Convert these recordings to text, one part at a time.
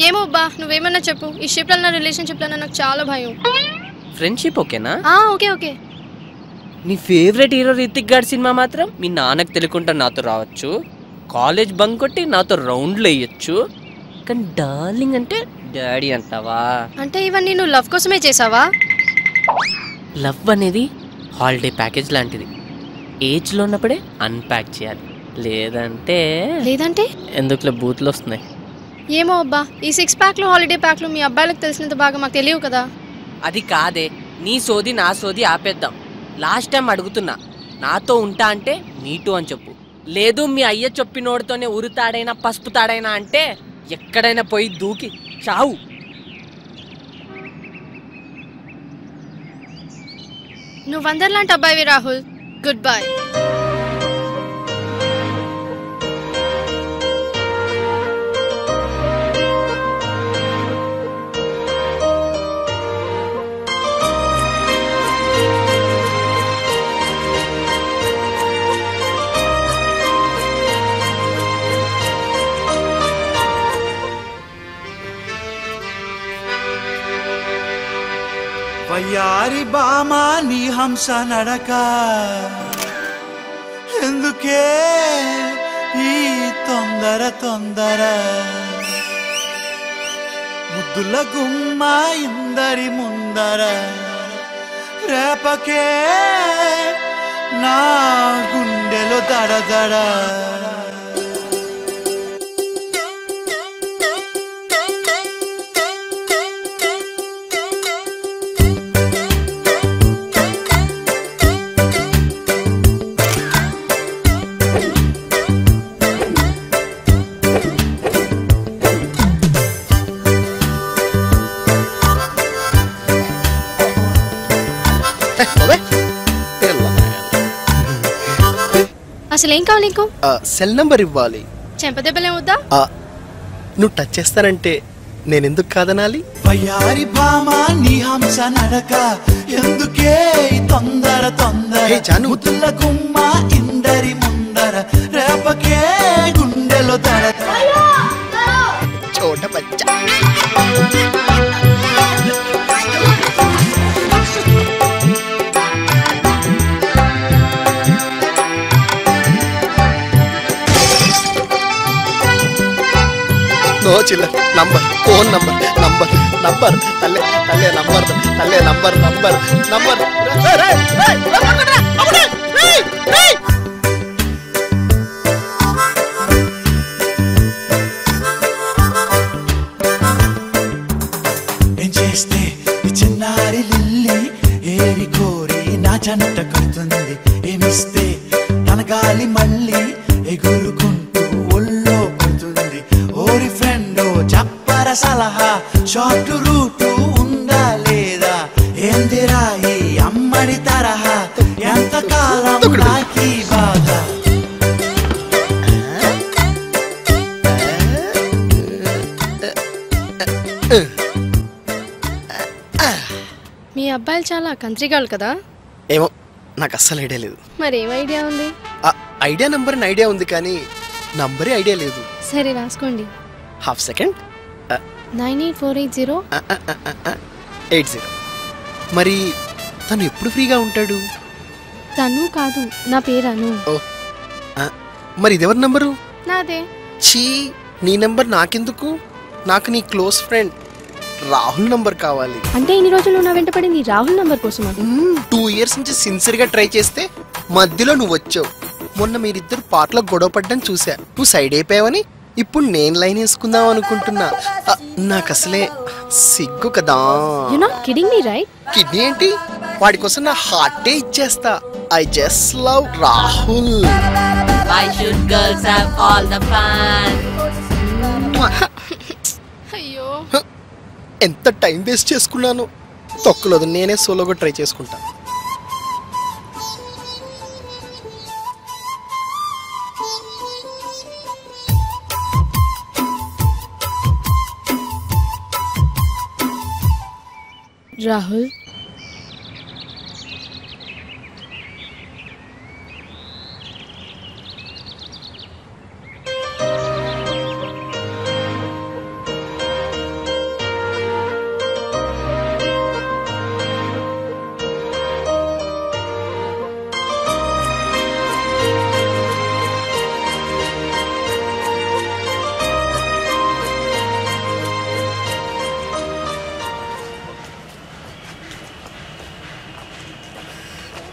ఏమో అబ్బా నువ్వేమన్నా చెప్పు. ఈ షిప్ లో రిలేషన్షిప్ లో నాకు చాలా భయం. ఫ్రెండ్షిప్ ఓకేనా? Okay okay. నీ ఫేవరెట్ హీరో రితిక్ గారి సినిమా మాత్రం మీ నాన్నకు తెలియకుండా నాతో రావచ్చు, కాలేజ్ బంక్ కొట్టి నాతో రౌండ్లు వేయచ్చు, కానీ డార్లింగ్ అంటే డాడీ అంటావా? అంటే ఇవన్నీ నువ్వు లవ్ కోసమే చేసావా? లవ్ అనేది హాలిడే ప్యాకేజ్ లాంటిది. ఏజ్లో ఉన్నప్పుడే అన్ప్యాక్ చేయాలి, లేదంటే ఎందుకులో బూత్లు వస్తున్నాయి. ఏమో అబ్బా ఈ 6 ప్యాక్లు హాలిడే ప్యాక్లు మీ అబ్బాయిలకు తెలిసినంత బాగా మాకు తెలియవు కదా. అది కాదే, నీ సోది నా సోది ఆపేద్దాం. లాస్ట్ టైం అడుగుతున్నా, నాతో ఉంటా అంటే నీటు అని చెప్పు, లేదు మీ అయ్య చెప్పినోడితోనే ఉరుతాడైనా పసుపు తాడైనా అంటే ఎక్కడైనా పోయి దూకి చావు. నువ్వు అందరిలాంటి అబ్బాయివి రాహుల్. Good bye. వయ్యారి బామా నీ హంస నడక ఎందుకే ఈ తొందర తొందర, ముద్దుల గుమ్మ ఇందరి ముందర రేపకే నా గుండెలో దడదడ. అసలు ఏం కావాలి నీకు? సెల్ నంబర్ ఇవ్వాలి. చెంపదెబ్బలే వద్దా? నువ్వు టచ్ చేస్తానంటే నేను ఎందుకు కాదనాలి? వయ్యారి భామా నీ హంస నడక ఎందుకే తొందర తొందర, ముద్దుల గుమ్మ ఇందరి ముందర రేపకే గుండెలో దడ. చోట బచ్చ నో చిల్లర్ number, phone number number number తల్లే తల్లే నంబర్ తల్లే నంబర్ నంబర్ నంబర్. ఏం చేస్తే ఈ చిన్నారి లిల్లీ ఏరి కోరి నా జంట కడుతుంది, ఏమిస్తే తన గాలి మళ్ళీ ఎగురుకుంటూ ఒళ్ళో పడుతుంది. ఓరి ఫ్రెండో చెప్పర సలహా, షార్ట్ రూటు ఉందా లేదా, ఏందిరా ఈ అమ్మడి తరహా, ఎంతకాలం నాకీ బాధ. మీ అబ్బాయిలు చాలా కంత్రిగాళ్ళు కదా? ఏమో నాకు అస్సలు ఐడియా లేదు. మరేం ఐడియా ఉంది? ఐడియా నంబర్ ఐడియా ఉంది కానీ నంబరే ఐడియా లేదు. సరే రాసుకోండి. Half second. 98480880. మరి తను ఎప్పుడు ఫ్రీగా ఉంటాడు? తను కాదు, నా పేరు అను. మరి ఇదెవరి నంబరు? నాదే. చీ, నీ నంబర్ నాకెందుకు? నాకు నీ క్లోజ్ ఫ్రెండ్ రాహుల్ నంబర్ కావాలి. అంటే ఇన్ని రోజులు నా వెంట పడింది రాహుల్ నంబర్ కోసం? 2 years నుంచి సిన్సియర్ గా ట్రై చేస్తే మధ్యలో నువ్వు వచ్చావు. మొన్న మీరిద్దరు పాటలో గొడవ పడ్డం చూసా, నువ్వు సైడ్ అయిపోయావని ఇప్పుడు నేను లైన్ వేసుకుందాం అనుకుంటున్నా. నాకు అసలే సిగ్గు కదా. కిడ్నీ ఏంటి, వాడి కోసం నా హార్టే ఇచ్చేస్తా. I just love Rahul. Why should girls have all the fun? అయ్యో ఎంత టైం వేస్ట్ చేసుకున్నాను. తొక్కలేదు, నేనే సోలోగా ట్రై చేసుకుంటా. రాహుల్,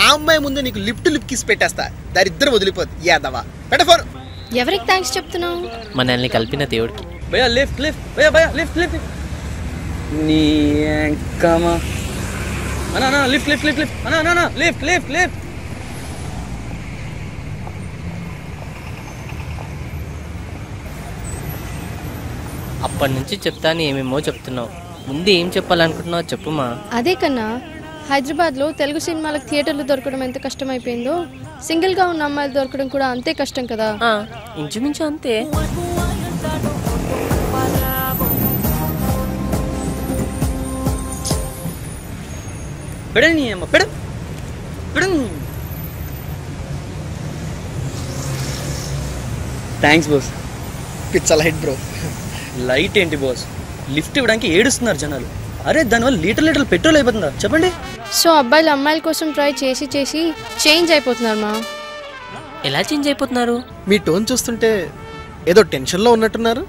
ఆ అమ్మాయి ముందు నీకు లిప్ కిస్ పెట్టేస్తా, దారిద్దరు వదిలిపోద్ది. యాదవా పెట్ట ఫోన్. ఎవరికి థ్యాంక్స్ చెప్తున్నావు? మనల్ని కలిపిన దేవుడికి. భయ్యా లిఫ్ట్ లిఫ్ట్ భయ్యా భయ్యా లిఫ్ట్ లిఫ్ట్ నీ ఎంకమా అన్నా అన్నా లిఫ్ట్ లిఫ్ట్ లిఫ్ట్ లిఫ్ట్ అన్నా అన్నా లిఫ్ట్ లిఫ్ట్ లిఫ్ట్. అప్పటి నుంచి చెప్తాను ఏమేమో చెప్తున్నావు. ముందు ఏం చెప్పాలనుకుంటున్నావు చెప్పుమా. అదే కన్నా, హైదరాబాద్లో తెలుగు సినిమాలకు థియేటర్లు దొరకడం ఎంత కష్టమైపోయిందో, సింగిల్గా ఉన్న అమ్మాయిలు దొరకడం కూడా అంతే కష్టం కదా. ఇంచుమించు అంతే. పెడని అమ్మ పెడ పెడ. Thanks boss. పిచ్చ లైట్ బ్రో. లైట్ ఏంటి బాస్, లిఫ్ట్ ఇవ్వడానికి ఏడుస్తున్నారు జనాలు. అరే దానివల్ల లీటర్ పెట్రోల్ అయిపోతుందా చెప్పండి. సో అబ్బాయిలు అమ్మాయిల కోసం ట్రై చేసి చేసి చేంజ్ అయిపోతున్నారు మా. ఎలా చేంజ్ అయిపోతున్నారు? మీ టోన్ చూస్తుంటే ఏదో టెన్షన్లో ఉన్నట్టున్నారు.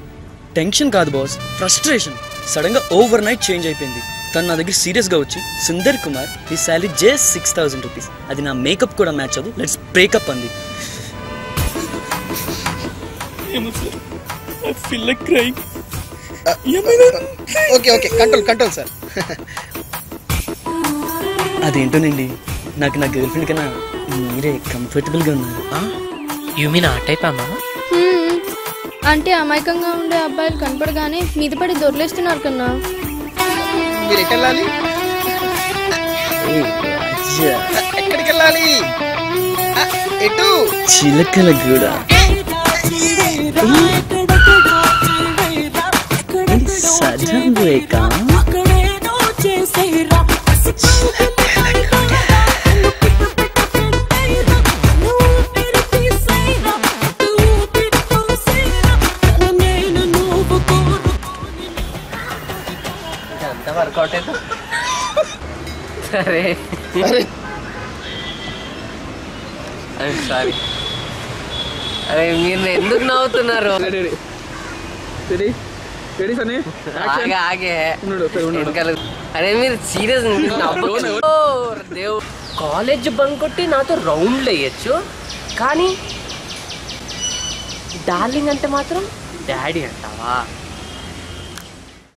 టెన్షన్ కాదు బాస్, ఫ్రస్ట్రేషన్. సడన్ గా ఓవర్ నైట్ చేంజ్ అయిపోయింది. తను నా దగ్గర సీరియస్ గా వచ్చి, సుందర్ కుమార్ ఈ శాలరీ జస్ట్ 6000 రూపీస్, అది నా మేకప్ కూడా మ్యాచ్ అవ్వదు, లెట్స్ బ్రేకప్ అంది. Okay okay control control sir. అదేంటోనండి, నాకు నా గర్ల్ ఫ్రెండ్ కన్నా మీరే కంఫర్టబుల్ గా ఉన్నారు. యు మీన్ ఆ టైప్ అమ్మా? అంటే అమాయకంగా ఉండే అబ్బాయిలు కనపడగానే మీద పడి దొరలేస్తున్నారు కన్నా. మీరు ఎటు వెళ్ళాలి? ఎక్కడికి వెళ్ళాలి? ఎటు? చిలకల కూడా సజన్ రేఖ. వర్కౌట్ అయితే సరే. సారీ. అరే మీరు ఎందుకు నవ్వుతున్నారు? ఆగే. అరే మీరు సీరియస్ దేవు. కాలేజ్ బంక్ కొట్టి నాతో రౌండ్లు వేయచ్చు, కానీ డార్లింగ్ అంటే మాత్రం డాడీ అంటావా?